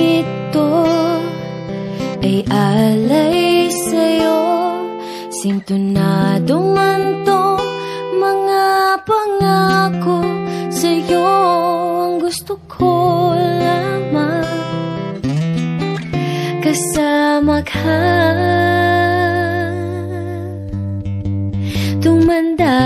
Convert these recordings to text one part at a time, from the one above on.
ito ay alay sa'yo. Sintonado man tong mga pangako sa'yo. Ang gusto ko lamang kasama ka, tumanda.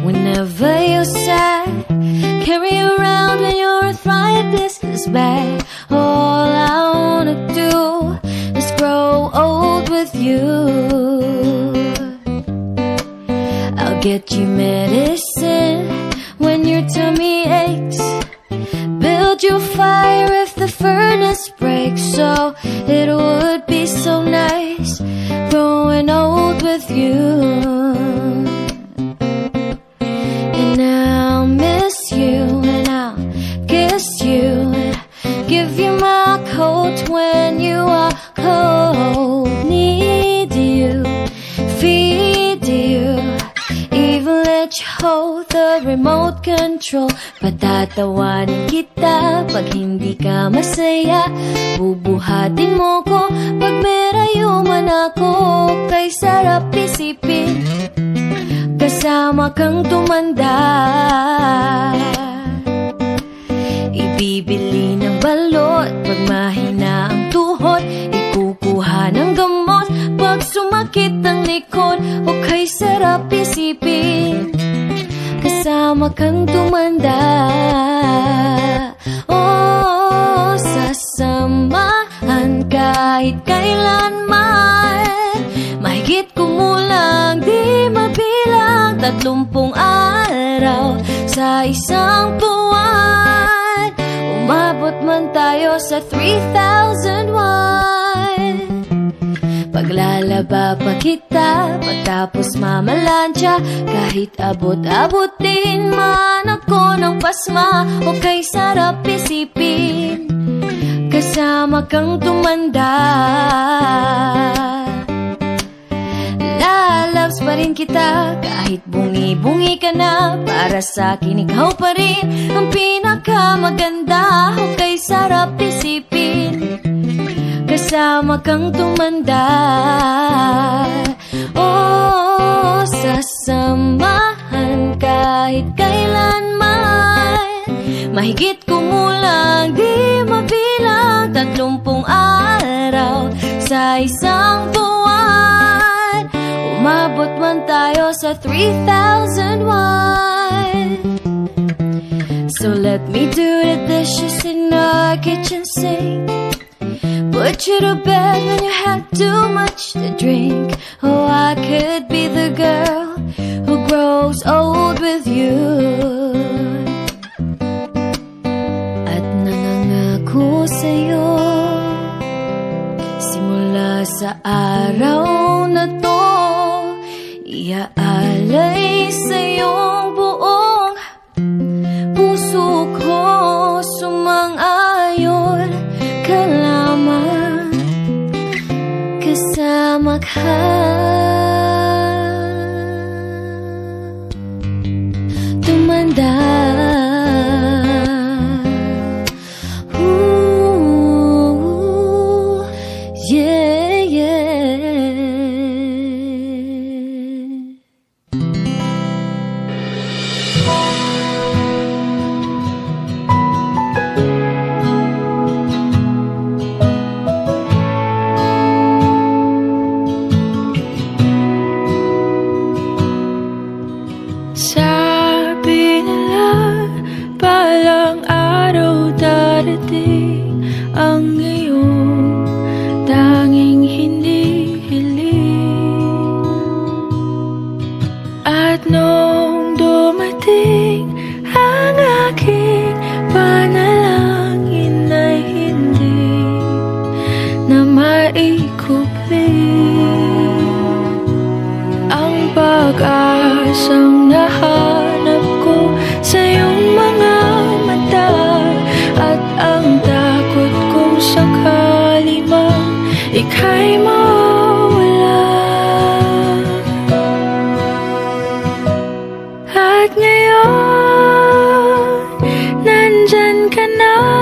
Whenever you're sad, carry around when your arthritis is bad. All I wanna do is grow old with you. I'll get you medicine when your tummy aches, build you fire if the furnace breaks. So it would be so nice growing old with you. I'll miss you and I'll kiss you and give you my coat when you are cold. Need you, feed you, even let you hold the remote control. Patatawanin kita pag hindi ka masaya, bubuhatin mo ko pag merayo man ako. Kay sarap isipin kasama kang tumanda. Ibibili ng balot pag mahina ang tuhod, ikukuha ng gamot pag sumakit ang likod. O kay sarap isipin kasama kang tumanda. Oh, sasamahan kahit kailanman, mahigit kumulang di mabilang 30 araw sa isang buwan. Umabot man tayo sa 3,001. Paglalaba pa kita pagtapos mamalansya, kahit abot-abotin man ako ng pasma. O kay sarap isipin kasama kang tumanda. Lalabs pa rin kita kahit bungi-bungi ka na, para sa akin ikaw pa rin ang pinakamaganda. O kay sarap isipin kasama kang tumanda. Oh, sasamahan kahit kailanman, mahigit kumulang di mabilang 30 araw sa isang buwan. Umabot man tayo sa 3,001. So let me do the dishes in our kitchen sink, put you to bed when you had too much to drink. Oh, I could be the girl who grows old with you. At nangangako sa'yo, simula sa araw na to, iaalay sa'yong buong puso ko. Sumang-ayon ka lamang kasama ka, tumanda. Yeah, yeah. Ika'y mawala. At ngayon, nandyan ka na.